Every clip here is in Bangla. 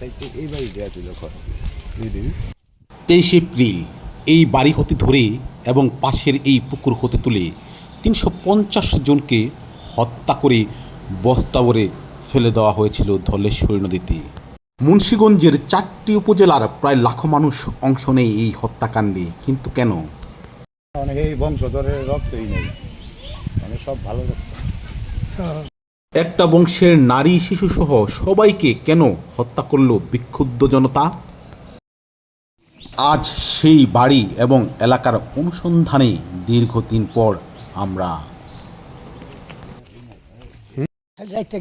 সাইডে এই বাড়ি দেওয়া ছিল 23 এপ্রিল এই বাড়ি হতে ধরে এবং পাশের এই পুকুর হতে তুলে 350 জনকে হত্যা করে বস্তা ভরে ফেলে দেওয়া হয়েছিল ধলেশ্বরী নদীতে। মুন্সিগঞ্জের 4টি উপজেলার প্রায় লাখো মানুষ অংশ নেয় এই হত্যাকাণ্ডে, কিন্তু কেন? অনেক এই বংশধরের রক্তই নেই, মানে সব ভালো রক্ত। একটা বংশের নারী শিশু সহ সবাইকে কেন হত্যা করলো বিক্ষুব্ধ জনতা? আজ সেই বাড়ি এবং এলাকার অনুসন্ধানে দীর্ঘদিন পর আমরা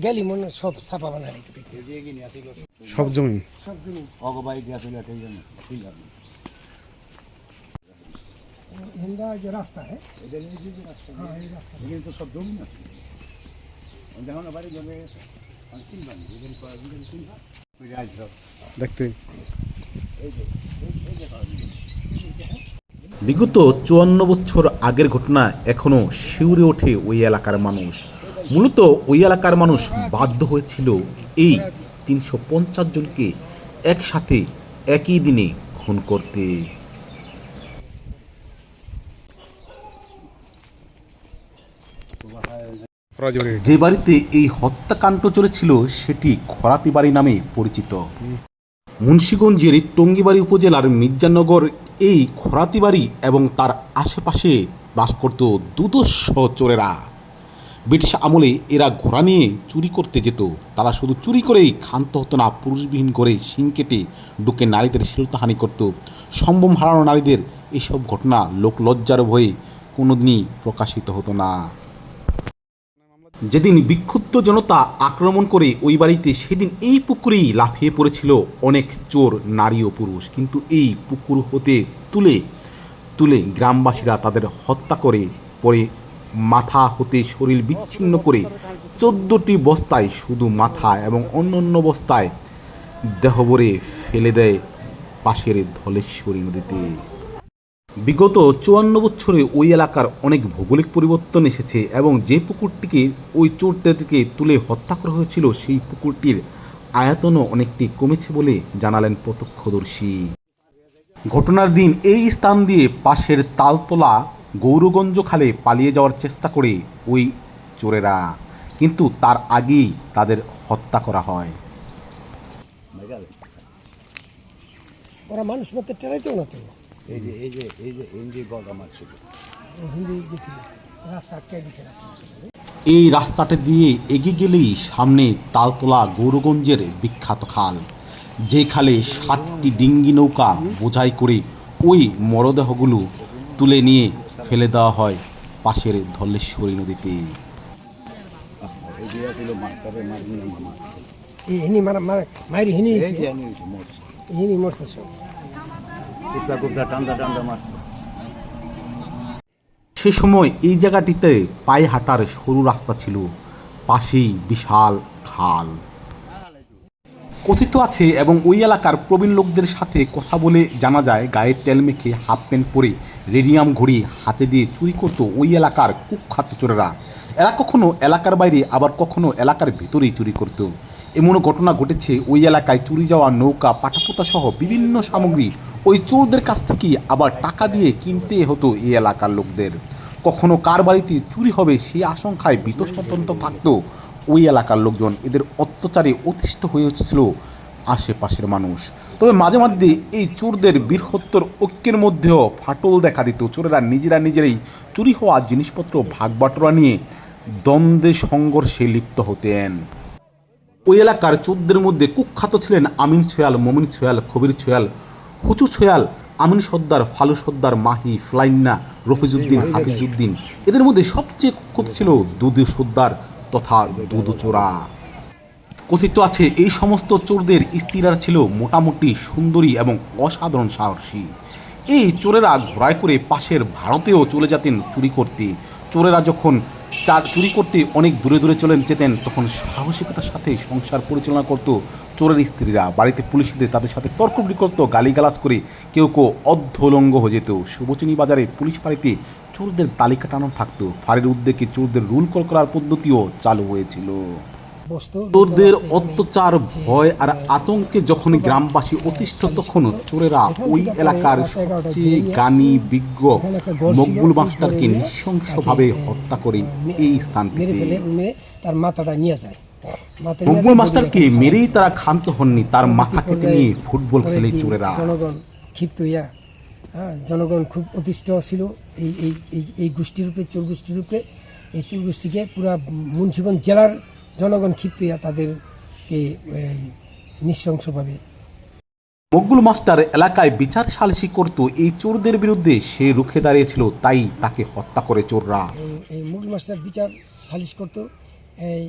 গেলি মনে সব ছাপা বানা সব জমি রাস্তা তো সব জমি না বাড়ি জমে দেখতে। বিগত 54 বছর আগের ঘটনা এখনো শিউরে ওঠে ওই এলাকার মানুষ। মূলত ওই এলাকার মানুষ বাধ্য হয়েছিল এই 350 জনকে একসাথে একই দিনে খুন করতে। যে বাড়িতে এই হত্যাকাণ্ড চলেছিল সেটি খরাতি বাড়ি নামে পরিচিত। মুন্সিগঞ্জের টঙ্গিবাড়ি উপজেলার মির্জানগর এই খরাতি বাড়ি এবং তার আশেপাশে বাস করত দুদর্শ চোরেরা। ব্রিটিশ আমলে এরা ঘোড়া নিয়ে চুরি করতে যেত। তারা শুধু চুরি করেই ক্ষান্ত হতো না, পুরুষবিহীন করে শিং কেটে ঢুকে নারীদের শ্লীলতাহানি করত। সম্ভ্রম হারানো নারীদের এসব ঘটনা লোক লজ্জার ভয়ে কোনোদিনই প্রকাশিত হতো না। যেদিন বিক্ষুব্ধ জনতা আক্রমণ করে ওই বাড়িতে, সেদিন এই পুকুরেই লাফিয়ে পড়েছিল অনেক চোর, নারী ও পুরুষ। কিন্তু এই পুকুর হতে তুলে তুলে গ্রামবাসীরা তাদের হত্যা করে পরে মাথা হতে শরীর বিচ্ছিন্ন করে 14টি বস্তায় শুধু মাথা এবং অন্য বস্তায় দেহভরে ফেলে দেয় পাশের ধলেশ্বরী নদীতে। বিগত 54 বছরে ওই এলাকার অনেক ভৌগোলিক পরিবর্তন এসেছে এবং যে পুকুরটিকে ওই চোরদেরকে তুলে হত্যা করা হয়েছিল সেই পুকুরটির আয়তনও অনেকটি কমেছে বলে জানালেন প্রত্যক্ষদর্শী। ঘটনার দিন এই স্থান দিয়ে পাশের তালতলা গৌরগঞ্জ খালে পালিয়ে যাওয়ার চেষ্টা করে ওই চোরেরা, কিন্তু তার আগেই তাদের হত্যা করা হয়। ওরা মানুষ মতো টেরাইতেও না তো। এই রাস্তাটা দিয়ে এগিয়ে গেলেই সামনে তালতলা গৌরগঞ্জের বিখ্যাত খাল, যে খালে 7টি ডিঙ্গি নৌকা বোঝাই করে ওই মরদেহগুলো তুলে নিয়ে ফেলে দেওয়া হয় পাশের ধলেশ্বরী নদীতে। সে সময় এই জায়গাটিতে পায়ে হাঁটার সরু রাস্তা ছিল, পাশেই বিশাল খাল। কথিত আছে এবং ওই এলাকার প্রবীণ লোকদের সাথে কথা বলে জানা যায়, গায়ে তেল মেখে হাফ প্যান্ট পরে রেডিয়াম ঘড়ি হাতে দিয়ে চুরি করত ওই এলাকার কুখ্যাত চোরেরা। এরা কখনো এলাকার বাইরে আবার কখনো এলাকার ভিতরেই চুরি করত। এমনও ঘটনা ঘটেছে ওই এলাকায় চুরি যাওয়া নৌকা, পাটাপোতা সহ বিভিন্ন সামগ্রী ওই চোরদের কাছ থেকে আবার টাকা দিয়ে কিনতে হতো এই এলাকার লোকদের। কখনো কার বাড়িতে চুরি হবে সেই আশঙ্কায় ভীত সতর্ক থাকত ওই এলাকার লোকজন। এদের অত্যাচারে অতিষ্ঠ হয়ে হচ্ছিল আশেপাশের মানুষ। তবে মাঝে মাঝে এই চোরদের বীরহত্তর ঐক্যের মধ্যেও ফাটল দেখা দিত। চোরেরা নিজেরাই চুরি হওয়া জিনিসপত্র ভাগ বাটোয়ারা নিয়ে দ্বন্দ্বে সংঘর্ষে লিপ্ত হতেন। ওই এলাকার চোরদের মধ্যে কুখ্যাত ছিলেন আমিন ছোয়াল, মমিন ছোয়াল, কবির ছোয়াল, হুচু ছোয়াল, আমিন সর্দার, ফালু সর্দার, মাহি, ফ্লাইন্না, রফিজউদ্দিন, হাফিজউদ্দিন। এদের মধ্যে সবচেয়ে কুখ্যাত ছিল দুদু সর্দার তথা দুদু চোরা। কথিত আছে এই সমস্ত চোরদের স্ত্রীরা ছিল মোটামুটি সুন্দরী এবং অসাধারণ সাহসী। এই চোরেরা ঘোড়ায় করে পাশের ভারতেও চলে যেতেন চুরি করতে। চোরেরা যখন চুরি করতে অনেক দূরে চলে যেতেন, তখন সাহসিকতার সাথে সংসার পরিচালনা করত চোরের স্ত্রীরা। বাড়িতে পুলিশ তাদের সাথে তর্ক করত, গালিগালাজ করে কেউ অর্ধলঙ্গ হয়ে যেত। সুবচনী বাজারে পুলিশ ফাঁড়িতে চোরদের তালিকা টানানো থাকতো। ফাঁড়ির উদ্যোগে চোরদের রুল কল করার পদ্ধতিও চালু হয়েছিল। বসতো। চোরদের অত্যাচার ভয় আর আতঙ্কে যখন গ্রামবাসী অতিষ্ঠ তখন চোরেরা ওই এলাকার সবচেয়ে জ্ঞানী বিজ্ঞ মকবুল মাস্টারকে নৃশংসভাবে হত্যা করে এই মেরে স্থানটিতে। ফেলে তার মাথাটা নিয়ে যায়। মকবুল মাস্টারকে মেরেই তারা ক্ষান্ত হননি, তার মাথা কেটে নিয়ে ফুটবল খেলে চোরেরা। জনগণ ক্ষিপ্ত হইয়া, জনগণ খুব অতিষ্ঠ ছিল এই এই এই এই গোষ্ঠীর উপরে, চোর গোষ্ঠীর উপরে। এই চোর গোষ্ঠীকে পুরা মুন্সিগঞ্জ জেলার জনগণ ক্ষিপ্ত হইয়া তাদেরকে নৃশংসভাবে। মকবুল মাস্টার এলাকায় বিচার সালিসি করত এই চোরদের বিরুদ্ধে, সে রুখে দাঁড়িয়েছিল, তাই তাকে হত্যা করে চোররা। এই মকবুল মাস্টার বিচার সালিশ করত। এই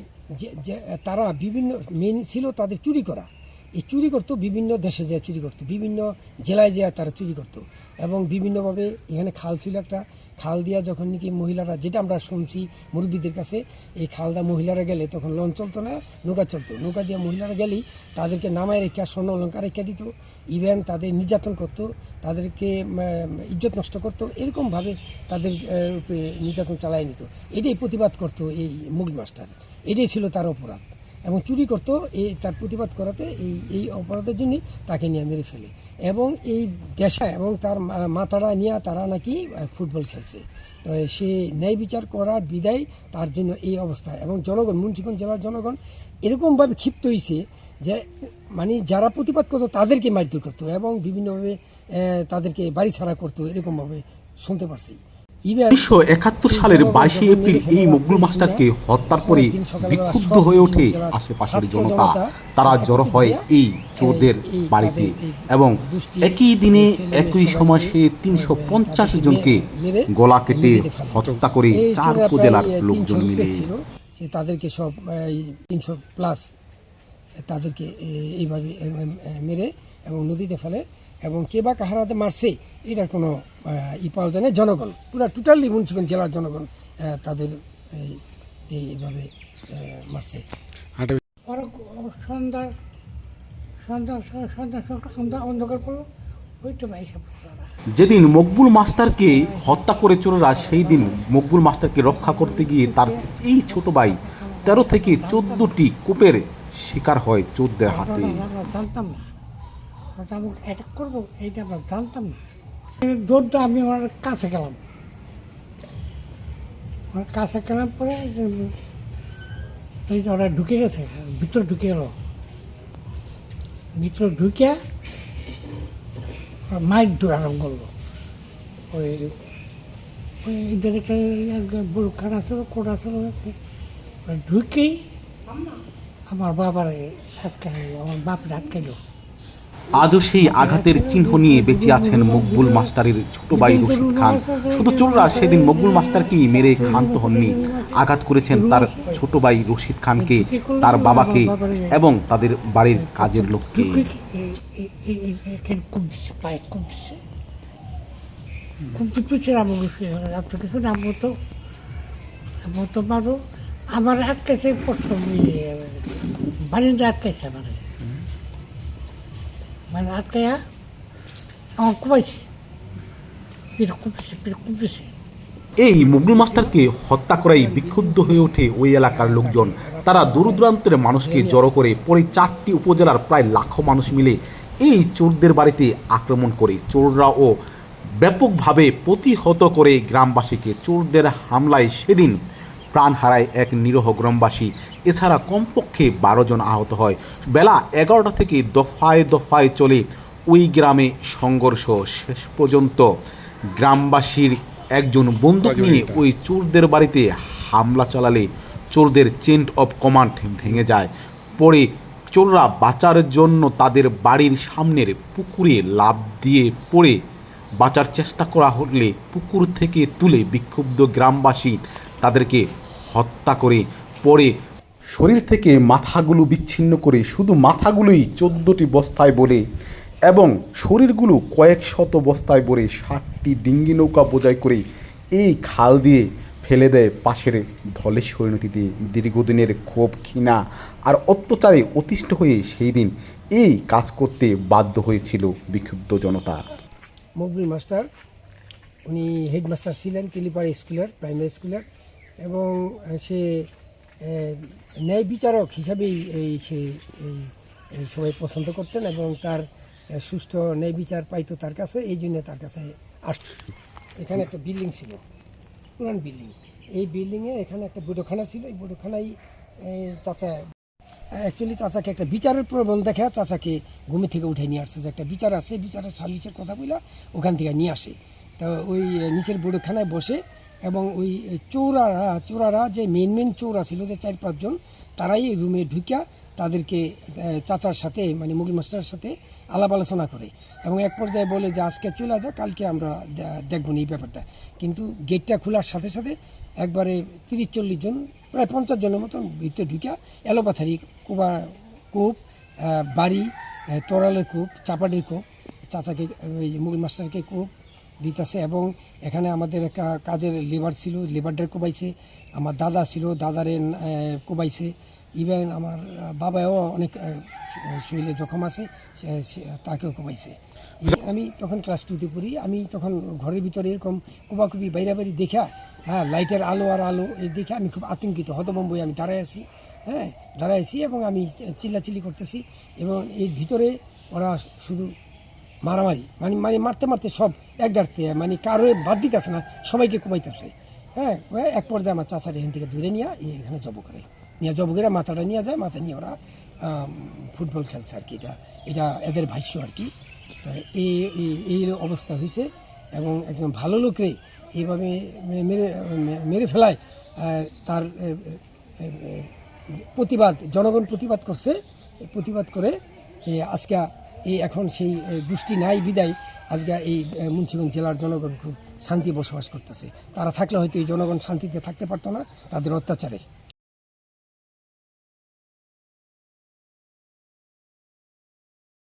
যে তারা বিভিন্ন মেন ছিল তাদের চুরি করা, এই চুরি করতো, বিভিন্ন দেশে যায় চুরি করতো, বিভিন্ন জেলায় যায় তারা চুরি করতো। এবং বিভিন্নভাবে এখানে খাল ছিল একটা, খাল দিয়া যখন নাকি মহিলারা, যেটা আমরা শুনছি মুরব্বীদের কাছে, এই খাল দিয়া মহিলারা গেলে তখন লঞ্চ চলতো না, নৌকা চলতো, নৌকা দিয়ে মহিলারা গেলেই তাদেরকে নামায় রেখা, স্বর্ণ অলঙ্কার রেখা দিত, ইভেন তাদের নির্যাতন করতো, তাদেরকে ইজ্জত নষ্ট করতো, এরকমভাবে তাদের উপরে নির্যাতন চালাই নিত। এটাই প্রতিবাদ করতো এই মকবুল মাস্টার, এটাই ছিল তার অপরাধ। এবং চুরি করতো, এই তার প্রতিবাদ করাতে এই অপরাধের জন্যই তাকে নিয়ে মেরে ফেলে। এবং এই দেশে এবং তার মাথাটা নিয়ে তারা নাকি ফুটবল খেলছে। তো সে ন্যায় বিচার করার বিদায় তার জন্য এই অবস্থা। এবং জনগণ, মুন্সিগঞ্জ জেলার জনগণ এরকমভাবে ক্ষিপ্ত হয়েছে যে মানে যারা প্রতিবাদ করতো তাদেরকে মারধর করতো এবং বিভিন্নভাবে তাদেরকে বাড়ি ছাড়া করতো, এরকমভাবে শুনতে পারছি। 1971 সালের 22 এপ্রিল এই মকবুল মাস্টারকে হত্যার পরে বিক্ষুব্ধ হয়ে ওঠে আশেপাশের জনতা। তারা জড়ো হয় এই চোরদের বাড়িতে এবং একই দিনে একই সময় সে 350 জনকে গলা কেটে হত্যা করে 4 উপজেলার লোকজন মিলে। তাদেরকে সব 300+ তাদেরকে এইভাবে মেরে এবং নদীতে ফেলে। এবং কে বা কাহারাতে মারছে এটার কোনো পাওয়া যায় না। জনগণ পুরো টোটালি মুন্সিগঞ্জ জেলার জনগণ তাদের এইভাবে মারছে। ওরা সন্ধ্যা সন্ধ্যা সন্ধ্যা সন্ধ্যা অন্ধকার পড়লো, ওইটা এসে যেদিন মকবুল মাস্টারকে হত্যা করে চোরেরা, সেই দিন মকবুল মাস্টারকে রক্ষা করতে গিয়ে তার এই ছোট ভাই 13 থেকে 14টি কূপের শিকার হয় চোরদের হাতে। জানতাম না ওটা আমাকে অ্যাটাক করবো, এইটা আমরা জানতাম না। দৌড়টা আমি ওনার কাছে গেলাম, ওনার কাছে গেলাম পরে ওরা ঢুকে গেছে, ভিতরে ঢুকে গেল, ভিতরে ঢুকে মাইক দৌড় আরম্ভ করলো। ওই এদের একটা বড় খানা ছিল, কোটা ছিল, ঢুকেই আমার বাবার আটকাইল, আমার বাপরে আটকাইল। আজও সেই আঘাতের চিহ্ন নিয়ে বেঁচে আছেন মকবুল মাস্টারের ছোট ভাই রশিদ খান। শুধু চোররা সেদিন মকবুল মাস্টারকেই মেরে ক্ষান্ত হননি, আঘাত করেছেন তার ছোট ভাই রশিদ খানকে, তার বাবাকে এবং তাদের বাড়ির কাজের লোককে। আমার আটকেছে প্রথম বাড়িতে আটকেছে, মানে আটকাইয়া আমার কুমাইছে, কুমতেছে। এই মকবুল মাস্টারকে হত্যা করাই বিক্ষুব্ধ হয়ে ওঠে ওই এলাকার লোকজন। তারা দূর দূরান্তের মানুষকে জড়ো করে পরে 4টি উপজেলার প্রায় লাখো মানুষ মিলে এই চোরদের বাড়িতে আক্রমণ করে চোররাও ব্যাপকভাবে প্রতিহত করে গ্রামবাসীকে। চোরদের হামলায় সেদিন প্রাণ হারায় এক নিরীহ গ্রামবাসী, এছাড়া কমপক্ষে 12 জন আহত হয়। বেলা 11টা থেকে দফায় দফায় চলে ওই গ্রামে সংঘর্ষ। শেষ পর্যন্ত গ্রামবাসীর একজন বন্দুক নিয়ে ওই চোরদের বাড়িতে হামলা চালালে চোরদের চেইন অফ কমান্ড ভেঙে যায়। পরে চোররা বাঁচার জন্য তাদের বাড়ির সামনের পুকুরে লাফ দিয়ে পড়ে বাঁচার চেষ্টা করা হলে পুকুর থেকে তুলে বিক্ষুব্ধ গ্রামবাসী তাদেরকে হত্যা করে পরে শরীর থেকে মাথাগুলো বিচ্ছিন্ন করে শুধু মাথাগুলোই 14টি বস্তায় বলে এবং শরীরগুলো কয়েক শত বস্তায় ভরে 60টি ডিঙ্গি নৌকা বোঝাই করে এই খাল দিয়ে ফেলে দেয় পাশের ধলেশ্বরী নদীতে। দীর্ঘদিনের ক্ষোভ, ঘৃণা আর অত্যাচারে অতিষ্ঠ হয়ে সেই দিন এই কাজ করতে বাধ্য হয়েছিল বিক্ষুব্ধ জনতা। মকবুল মাস্টার উনি হেডমাস্টার ছিলেন তেলিপাড়া স্কুলের, প্রাইমারি স্কুলের। এবং সে ন্যায় বিচারক হিসাবেই এই সবাই পছন্দ করতেন এবং তার সুষ্ঠু ন্যায় বিচার পাইতো তার কাছে, এই জন্য তার কাছে আসত। এখানে একটা বিল্ডিং ছিল, পুরান বিল্ডিং। এই বিল্ডিংয়ে এখানে একটা বৈঠকখানা ছিল। এই বৈঠকখানায় চাচা অ্যাকচুয়ালি চাচাকে একটা বিচারের প্রবণ দেখা চাচাকে ঘুমে থেকে উঠে নিয়ে আসছে, যে একটা বিচার আছে, বিচারের সালিশের কথা বলে ওখান থেকে নিয়ে আসে। তো ওই নিচের বৈঠকখানায় বসে এবং ওই চোরারা যে মেন চোরা ছিল, যে 4-5 জন, তারাই রুমে ঢুকিয়া তাদেরকে চাচার সাথে মানে মুগল মাস্টারের সাথে আলাপ আলোচনা করে এবং এক পর্যায়ে বলে যে আজকে চলে যা, কালকে আমরা দেখব না এই ব্যাপারটা। কিন্তু গেটটা খোলার সাথে সাথে একবারে 30-40 জন, প্রায় 50 জনের মতন ভিতরে ঢুকিয়া এলোপাথারি কূপ, বাড়ি, তোরালের কূপ, চাপাটির কূপ, চাচাকে ওই মুগল মাস্টারকে কূপ দিতেছে। এবং এখানে আমাদের একটা কাজের লেবার ছিল, লেবারদের কোবাইছে। আমার দাদা ছিল, দাদারে কোবাইছে। ইভেন আমার বাবাও অনেক শরীরে জখম আছে, তাকেও কোবাইছে। আমি তখন ক্লাস 2-তে পড়ি। আমি তখন ঘরের ভিতরে এরকম কোবাকুবি বাইরে দেখা, হ্যাঁ, লাইটের আলো আর আলো এই দেখে আমি খুব আতঙ্কিত, হতভম্ব হয়ে আমি দাঁড়ায় আছি এবং আমি চিল্লাচিল্লি করতেছি এবং এর ভিতরে ওরা শুধু মারামারি, মানে মারতে সব এক দাঁড়তে, মানে কারো বাদ দিতেছে না, সবাইকে কোবাইতেছে। হ্যাঁ, এক পর্যায়ে আমার চাচার এখান থেকে ধরে নিয়ে এখানে জব করে মাথাটা নিয়ে যায়, মাথা নিয়ে ওরা ফুটবল খেলছে আর কি। এটা এদের ভাষ্য আর কি। তো এই অবস্থা হয়েছে এবং একজন ভালো লোকরে এইভাবে মেরে ফেলায় তার জনগণ প্রতিবাদ করছে। প্রতিবাদ করে আজকে এখন সেই গোষ্ঠী নাই বিদায় আজকে এই মুন্সিগঞ্জ জেলার জনগণ খুব শান্তি বসবাস করতেছে। তারা থাকলে হয়তো এই জনগণ শান্তিতে থাকতে পারতো না, তাদের অত্যাচারে।